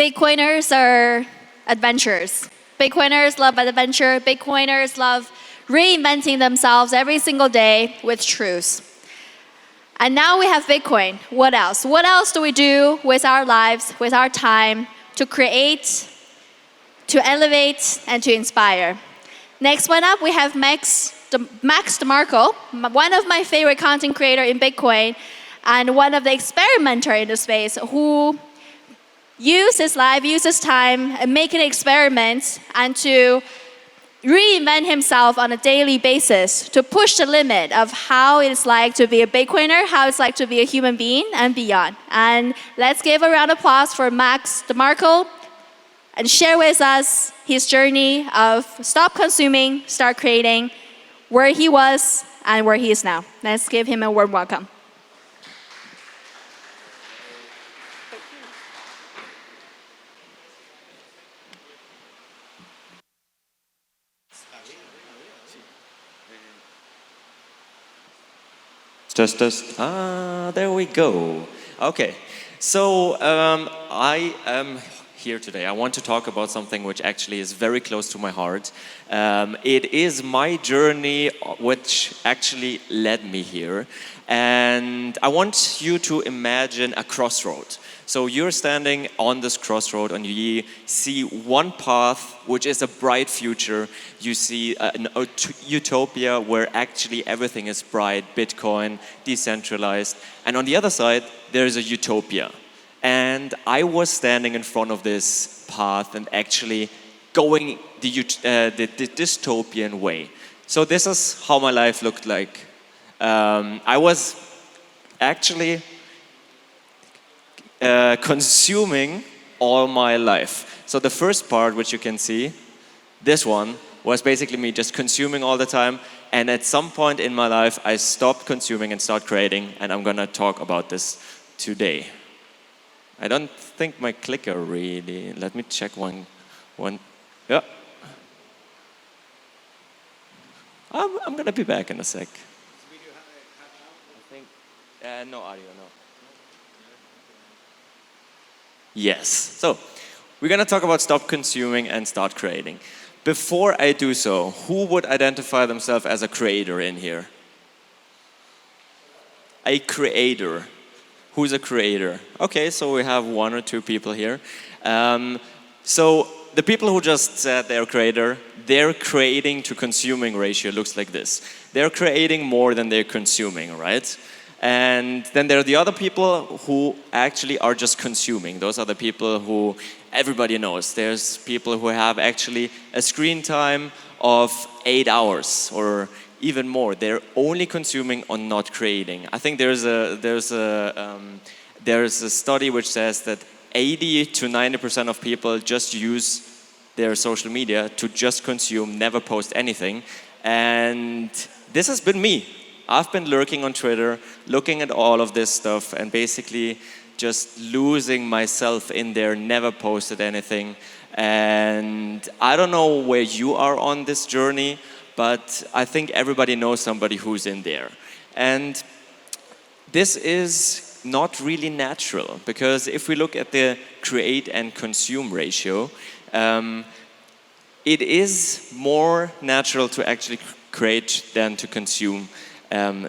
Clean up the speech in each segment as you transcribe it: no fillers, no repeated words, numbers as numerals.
Bitcoiners are adventurers. Bitcoiners love adventure. Bitcoiners love reinventing themselves every single day with truths. And now we have Bitcoin. What else? What else do we do with our lives, with our time, to create, to elevate, and to inspire? Next one up, we have Max DeMarco, one of my favorite content creator in Bitcoin, and one of the experimenter in the space who use his life, use his time, and make an experiment and to reinvent himself on a daily basis to push the limit of how it's like to be a Bitcoiner, how it's like to be a human being, and beyond. And let's give a round of applause for Max DeMarco and share with us his journey of stop consuming, start creating, where he was and where he is now. Let's give him a warm welcome. Just. There we go. Okay. So I am here today. I want to talk about something which actually is very close to my heart. It is my journey which actually led me here. And I want you to imagine a crossroad. So you're standing on this crossroad and you see one path which is a bright future. You see an utopia where actually everything is bright, Bitcoin, decentralized. And on the other side, there is a utopia. And I was standing in front of this path and actually going the dystopian way. So this is how my life looked like. I was actually consuming all my life. So the first part, which you can see, this one, was basically me just consuming all the time. And at some point in my life, I stopped consuming and started creating. And I'm going to talk about this today. I don't think my clicker really, let me check one. Yeah. I'm going to be back in a sec. I think, no audio, no. Yes. So, we're going to talk about stop consuming and start creating. Before I do so, who would identify themselves as a creator in here? A creator. Who's a creator? Okay, so we have one or two people here. So, the people who just said they're a creator, their creating to consuming ratio looks like this. They're creating more than they're consuming, right? And then there are the other people who actually are just consuming. Those are the people who everybody knows. There's people who have actually a screen time of 8 hours or even more. They're only consuming or not creating. I think there's a study which says that 80 to 90% of people just use their social media to just consume, never post anything. And this has been me. I've been lurking on Twitter, looking at all of this stuff and basically just losing myself in there, never posted anything. And I don't know where you are on this journey, but I think everybody knows somebody who's in there. And this is not really natural, because if we look at the create and consume ratio, it is more natural to actually create than to consume.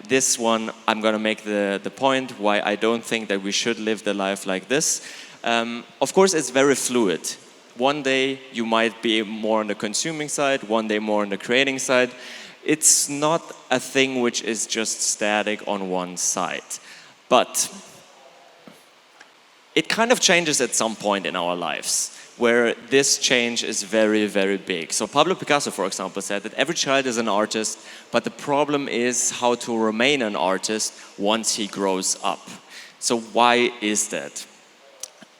This one, I'm going to make the point why I don't think that we should live the life like this. Of course, it's very fluid. One day you might be more on the consuming side, one day more on the creating side. It's not a thing which is just static on one side. But it kind of changes at some point in our lives, where this change is very, very big. So Pablo Picasso, for example, said that every child is an artist, but the problem is how to remain an artist once he grows up. So why is that?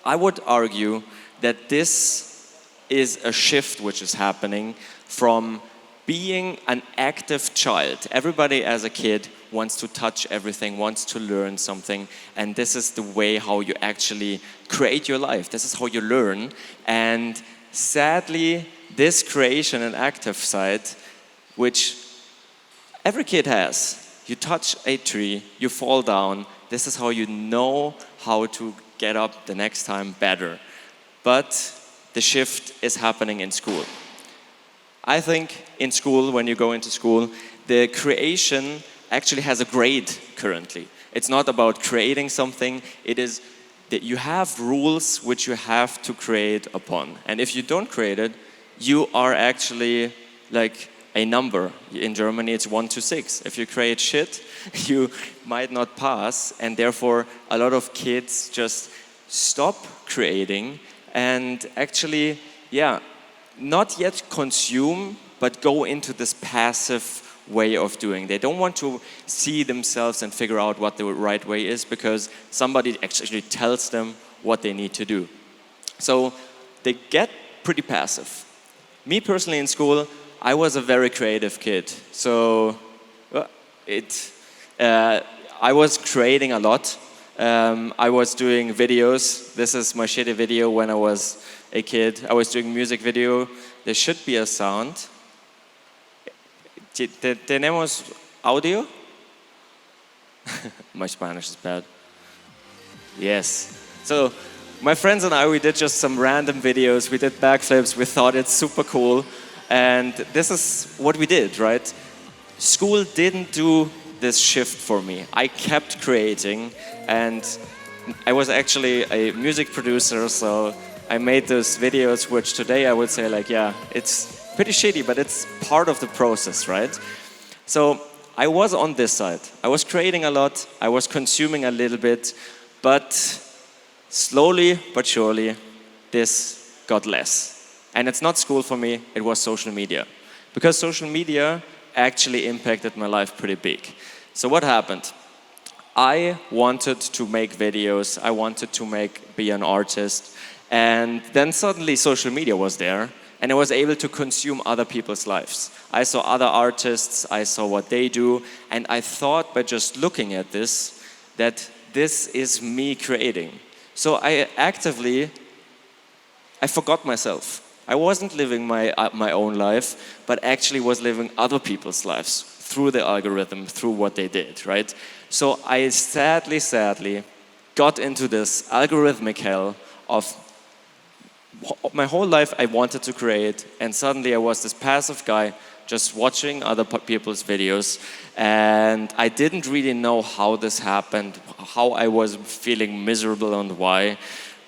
I would argue that this is a shift which is happening from being an active child. Everybody as a kid wants to touch everything, wants to learn something, and this is the way how you actually create your life. This is how you learn. And sadly, this creation and active side, which every kid has, you touch a tree, you fall down, this is how you know how to get up the next time better. but the shift is happening in school. I think in school, when you go into school, the creation actually has a grade currently. It's not about creating something, it is that you have rules which you have to create upon. And if you don't create it, you are actually like a number. In Germany, it's 1 to 6. If you create shit, you might not pass, and therefore a lot of kids just stop creating and actually, not yet consume, but go into this passive way of doing. They don't want to see themselves and figure out what the right way is because somebody actually tells them what they need to do. So they get pretty passive. Me personally in school, I was a very creative kid. So I was creating a lot. I was doing videos. This is my shitty video when I was a kid. I was doing music video. There should be a sound. ¿Tenemos audio? My Spanish is bad. Yes. So my friends and I, we did just some random videos. We did backflips. We thought it's super cool. And this is what we did, right? School didn't do this shift for me. I kept creating, and I was actually a music producer, so I made those videos, which today I would say like, it's pretty shitty, but it's part of the process, right? So I was on this side. I was creating a lot, I was consuming a little bit, but slowly but surely, this got less. And it's not school for me, it was social media. Because social media actually impacted my life pretty big. So what happened? I wanted to make videos, I wanted to be an artist, and then suddenly social media was there, and I was able to consume other people's lives. I saw other artists, I saw what they do, and I thought by just looking at this, that this is me creating. So I forgot myself. I wasn't living my own life, but actually was living other people's lives through the algorithm, through what they did, right? So I sadly got into this algorithmic hell of my whole life I wanted to create, and suddenly I was this passive guy just watching other people's videos, and I didn't really know how this happened, how I was feeling miserable and why,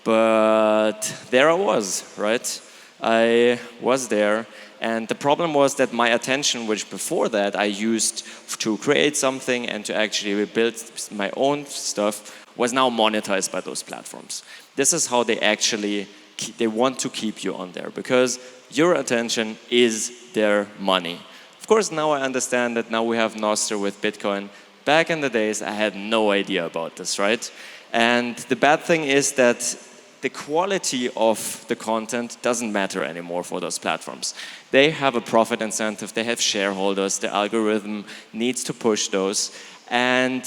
but there I was, right? I was there, and the problem was that my attention, which before that I used to create something and to actually build my own stuff, was now monetized by those platforms. This is how they want to keep you on there, because your attention is their money. Of course, now I understand that now we have Nostr with Bitcoin. Back in the days, I had no idea about this, right? And the bad thing is that the quality of the content doesn't matter anymore for those platforms. They have a profit incentive, they have shareholders, the algorithm needs to push those. And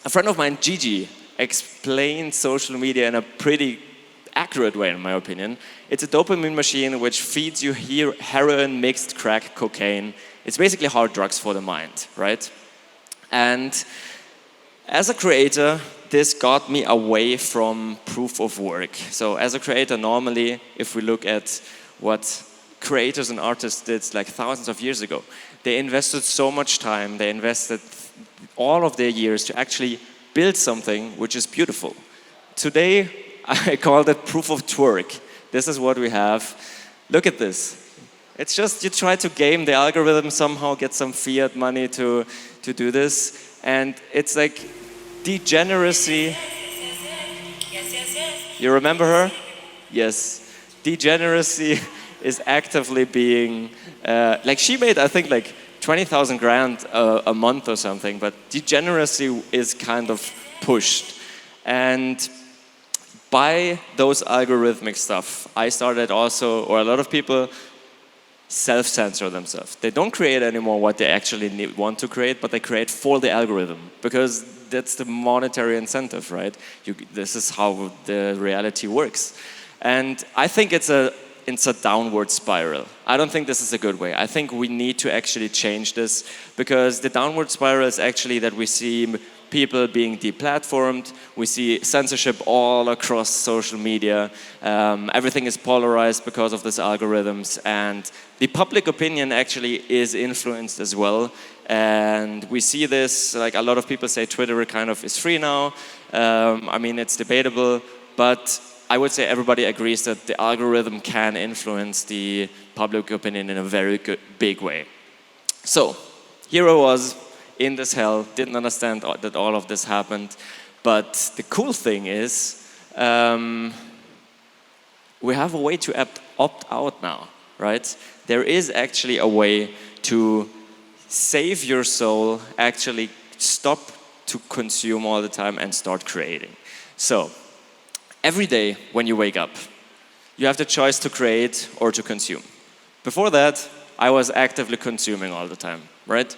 a friend of mine, Gigi, explained social media in a pretty accurate way, in my opinion. It's a dopamine machine which feeds you heroin, mixed crack, cocaine. It's basically hard drugs for the mind, right? And as a creator, this got me away from proof of work. So as a creator, normally, if we look at what creators and artists did like thousands of years ago, they invested so much time, they invested all of their years to actually build something which is beautiful. Today, I call it proof of twerk. This is what we have. Look at this. It's just you try to game the algorithm somehow, get some fiat money to do this, and it's like degeneracy. You remember her? Yes. Degeneracy is actively being, like she made, I think, like 20,000 grand a month or something, but degeneracy is kind of pushed. And by those algorithmic stuff, I started also, or a lot of people, self-censor themselves. They don't create anymore what they actually want to create, but they create for the algorithm, because that's the monetary incentive, right? This is how the reality works. And I think it's a downward spiral. I don't think this is a good way. I think we need to actually change this, because the downward spiral is actually that we see people being deplatformed. We see censorship all across social media. Everything is polarized because of these algorithms, and the public opinion actually is influenced as well. And we see this, like a lot of people say Twitter kind of is free now. I mean, it's debatable, but I would say everybody agrees that the algorithm can influence the public opinion in a very big way. So here I was in this hell, didn't understand that all of this happened. But the cool thing is, we have a way to opt out now, right? There is actually a way to save your soul, actually stop to consume all the time and start creating. So, every day when you wake up, you have the choice to create or to consume. Before that, I was actively consuming all the time, right?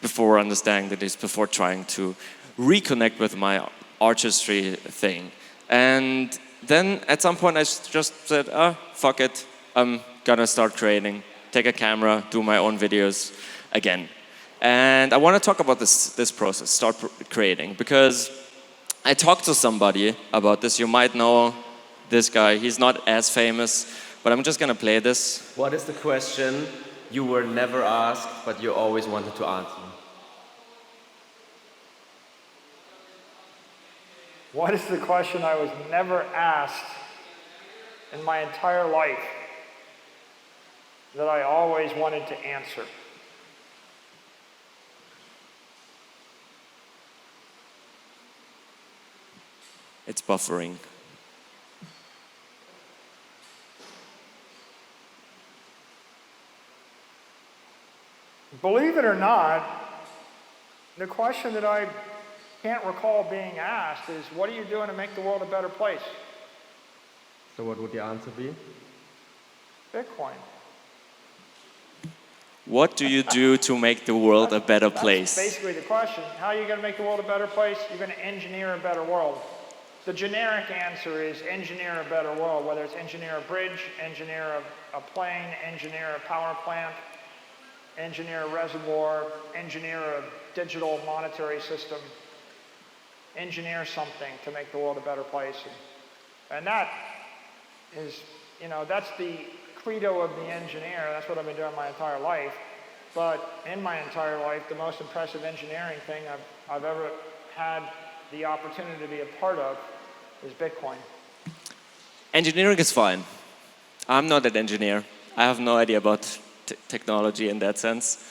Before understanding this, before trying to reconnect with my artistry thing. And then at some point I just said, fuck it, I'm gonna start creating, take a camera, do my own videos again. And I want to talk about this process, start creating, because I talked to somebody about this. You might know this guy. He's not as famous, but I'm just going to play this. What is the question you were never asked, but you always wanted to answer? What is the question I was never asked in my entire life that I always wanted to answer? It's buffering. Believe it or not, the question that I can't recall being asked is, what are you doing to make the world a better place? So what would the answer be? Bitcoin. What do you do to make the world a better place? That's basically the question. How are you going to make the world a better place? You're going to engineer a better world. The generic answer is engineer a better world, whether it's engineer a bridge, engineer a plane, engineer a power plant, engineer a reservoir, engineer a digital monetary system, engineer something to make the world a better place. And that is, that's the credo of the engineer. That's what I've been doing my entire life. But in my entire life, the most impressive engineering thing I've ever had the opportunity to be a part of is Bitcoin. Engineering is fine. I'm not an engineer. I have no idea about technology in that sense.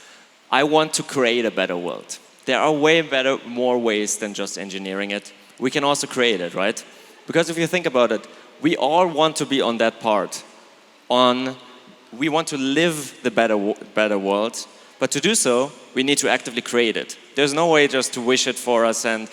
I want to create a better world. There are more ways than just engineering it. We can also create it, right? Because if you think about it, we all want to be on that part. We want to live the better world, but to do so, we need to actively create it. There's no way just to wish it for us, and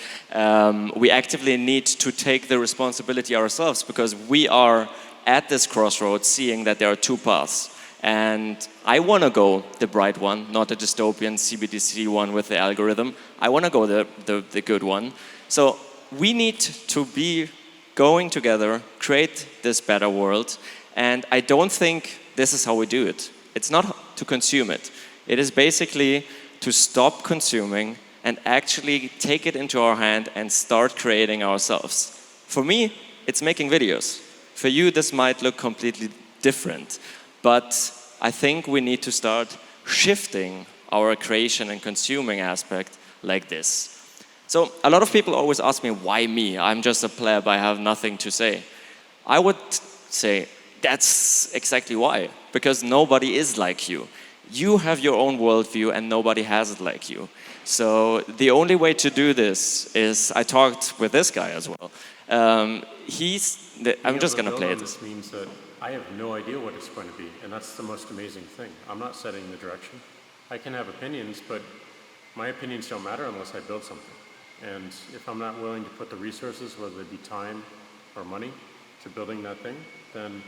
we actively need to take the responsibility ourselves, because we are at this crossroads seeing that there are two paths. And I want to go the bright one, not the dystopian CBDC one with the algorithm. I want to go the good one. So we need to be going together, create this better world. And I don't think this is how we do it. It's not to consume it. It is basically to stop consuming and actually take it into our hand and start creating ourselves. For me, it's making videos. For you, this might look completely different. But I think we need to start shifting our creation and consuming aspect like this. So a lot of people always ask me, why me? I'm just a pleb, I have nothing to say. I would say, that's exactly why. Because nobody is like you. You have your own worldview and nobody has it like you. So the only way to do this is, I talked with this guy as well. I'm just going to play this. This means that I have no idea what it's going to be, and that's the most amazing thing. I'm not setting the direction. I can have opinions, but my opinions don't matter unless I build something. And if I'm not willing to put the resources, whether it be time or money, to building that thing, then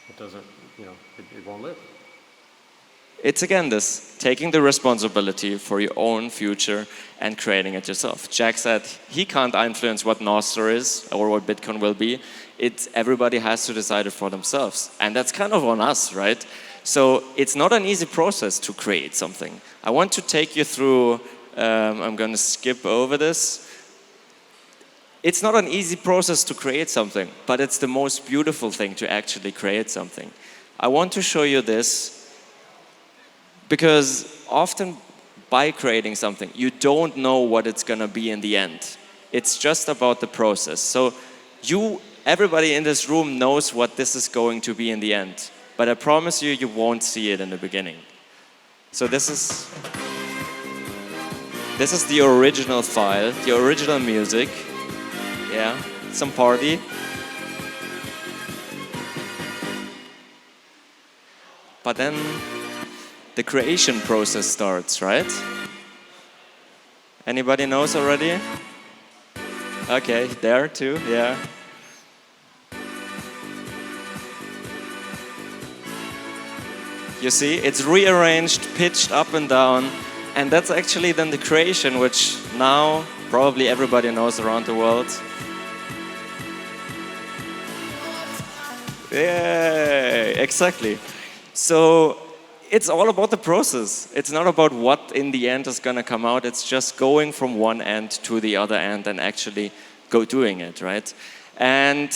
it doesn't, it won't live. It's again this, taking the responsibility for your own future and creating it yourself. Jack said he can't influence what Nostr is or what Bitcoin will be. Everybody has to decide it for themselves. And that's kind of on us, right? So it's not an easy process to create something. I want to take you through I'm going to skip over this. It's not an easy process to create something, but it's the most beautiful thing to actually create something. I want to show you this because often by creating something, you don't know what it's going to be in the end. It's just about the process. So everybody in this room knows what this is going to be in the end, but I promise you, you won't see it in the beginning. So this is the original file, the original music. Yeah, some party. But then the creation process starts, right? Anybody knows already? Okay, there too, yeah. You see, it's rearranged, pitched up and down, and that's actually then the creation, which now probably everybody knows around the world. Yeah, exactly. So it's all about the process. It's not about what in the end is going to come out. It's just going from one end to the other end and actually doing it, right? And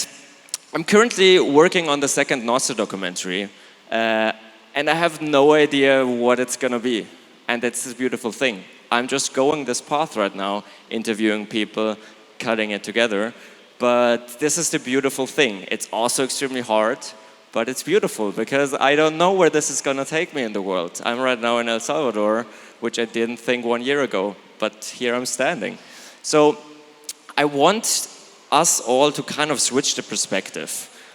I'm currently working on the second Nostr documentary, and I have no idea what it's going to be. And that's the beautiful thing. I'm just going this path right now, interviewing people, cutting it together. But this is the beautiful thing. It's also extremely hard, but it's beautiful because I don't know where this is going to take me in the world. I'm right now in El Salvador, which I didn't think 1 year ago, but here I'm standing. So I want us all to kind of switch the perspective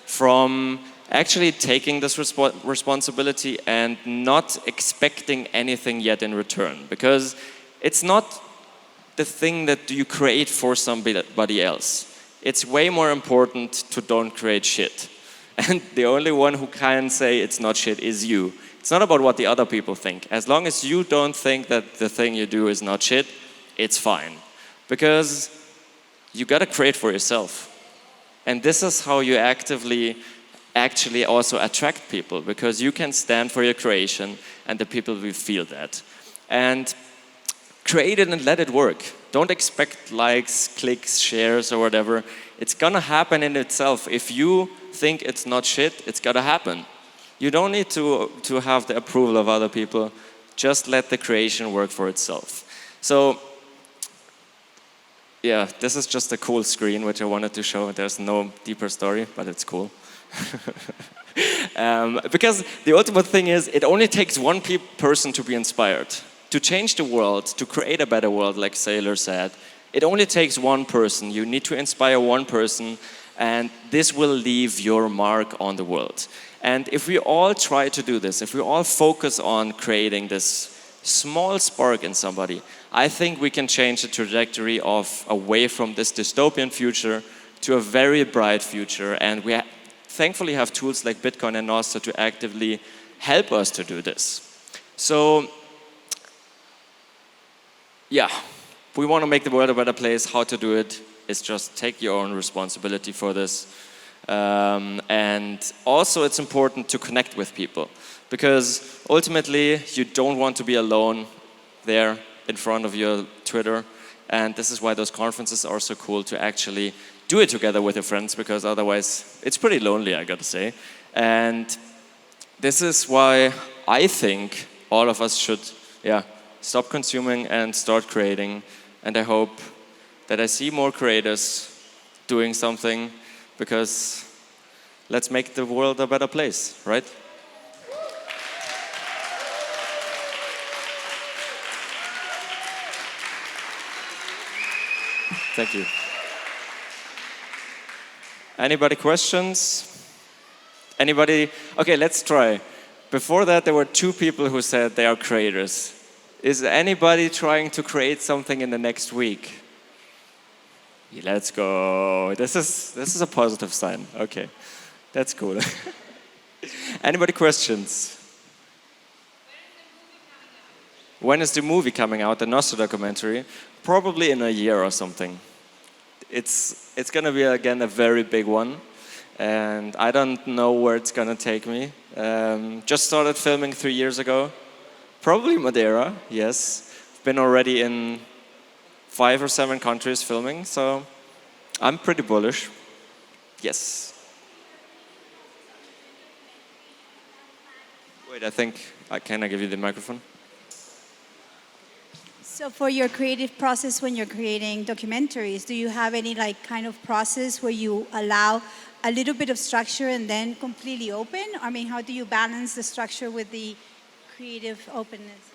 from actually taking this responsibility and not expecting anything yet in return, because it's not the thing that you create for somebody else. It's way more important to don't create shit. And the only one who can say it's not shit is you. It's not about what the other people think. As long as you don't think that the thing you do is not shit, it's fine. Because you gotta create for yourself. And this is how you actually also attract people, because you can stand for your creation and the people will feel that. And create it and let it work. Don't expect likes, clicks, shares, or whatever. It's gonna happen in itself. If you think it's not shit, it's gonna happen. You don't need to have the approval of other people. Just let the creation work for itself. So, yeah, this is just a cool screen which I wanted to show. There's no deeper story, but it's cool. Because the ultimate thing is, it only takes one person to be inspired. To change the world, to create a better world, like Saylor said, it only takes one person. You need to inspire one person, and this will leave your mark on the world. And if we all try to do this, if we all focus on creating this small spark in somebody, I think we can change the trajectory of away from this dystopian future to a very bright future. And we thankfully have tools like Bitcoin and Nostr to actively help us to do this. So, yeah, we want to make the world a better place. How to do it is just take your own responsibility for this. And also it's important to connect with people, because ultimately you don't want to be alone there in front of your Twitter. And this is why those conferences are so cool, to actually do it together with your friends, because otherwise it's pretty lonely, I gotta say. And this is why I think all of us should, stop consuming and start creating. And I hope that I see more creators doing something, because let's make the world a better place, right? Thank you. Anybody questions? Anybody? Okay, let's try. Before that, there were 2 people who said they are creators. Is anybody trying to create something in the next week? Let's go. This is a positive sign. Okay, that's cool. Anybody questions? When is the movie coming out? The Nostr documentary? Probably in a year or something. It's going to be again a very big one, and I don't know where it's going to take me. Just started filming 3 years ago. Probably Madeira, yes. been already in 5 or 7 countries filming, so I'm pretty bullish. Yes. Wait, I think, can I give you the microphone? So for your creative process when you're creating documentaries, do you have any like kind of process where you allow a little bit of structure and then completely open? I mean, how do you balance the structure with the creative openness?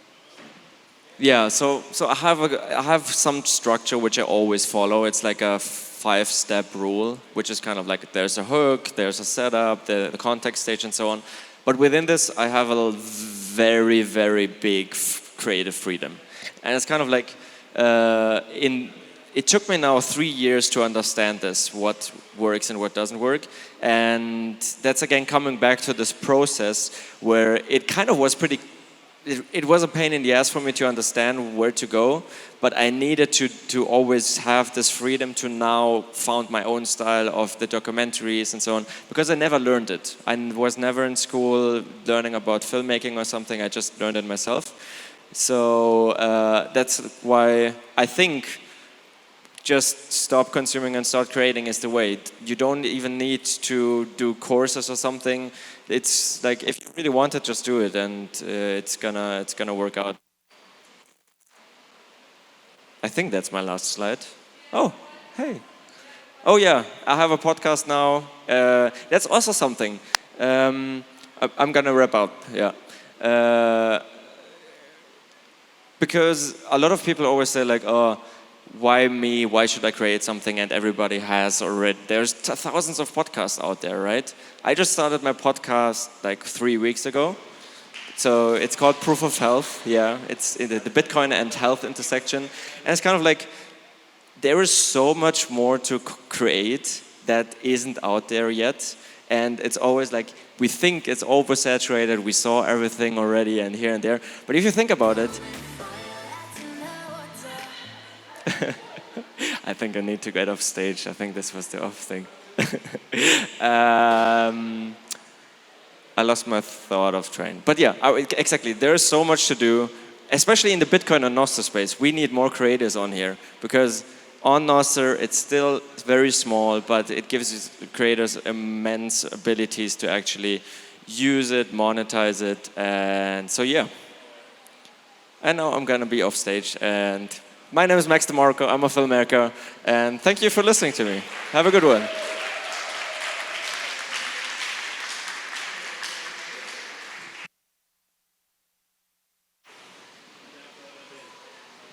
Yeah, so I have some structure which I always follow. It's like a 5-step rule, which is kind of like there's a hook, there's a setup, the context stage, and so on. But within this, I have a very, very big creative freedom. And it's kind of like, it took me now 3 years to understand this, what works and what doesn't work. And that's again coming back to this process where it kind of was pretty, it was a pain in the ass for me to understand where to go, but I needed to always have this freedom to now found my own style of the documentaries and so on, because I never learned it. I was never in school learning about filmmaking or something, I just learned it myself. So that's why I think just stop consuming and start creating is the way. You don't even need to do courses or something. It's like if you really want it, just do it, and it's gonna work out. I think that's my last slide. Oh, hey. Oh yeah, I have a podcast now. That's also something. I'm gonna wrap up. Yeah. Because a lot of people always say like, oh, why me? Why should I create something? And everybody has already. There's thousands of podcasts out there, right? I just started my podcast like 3 weeks ago. So it's called Proof of Health. Yeah, it's in the Bitcoin and health intersection. And it's kind of like, there is so much more to create that isn't out there yet. And it's always like, we think it's oversaturated, we saw everything already and here and there. But if you think about it, I think I need to get off stage. I think this was the off thing. I lost my thought of train. But yeah, exactly. There is so much to do, especially in the Bitcoin and Nostr space. We need more creators on here because on Nostr it's still very small, but it gives creators immense abilities to actually use it, monetize it, and so yeah. And now I'm gonna be off stage and my name is Max DeMarco, I'm a filmmaker, and thank you for listening to me. Have a good one.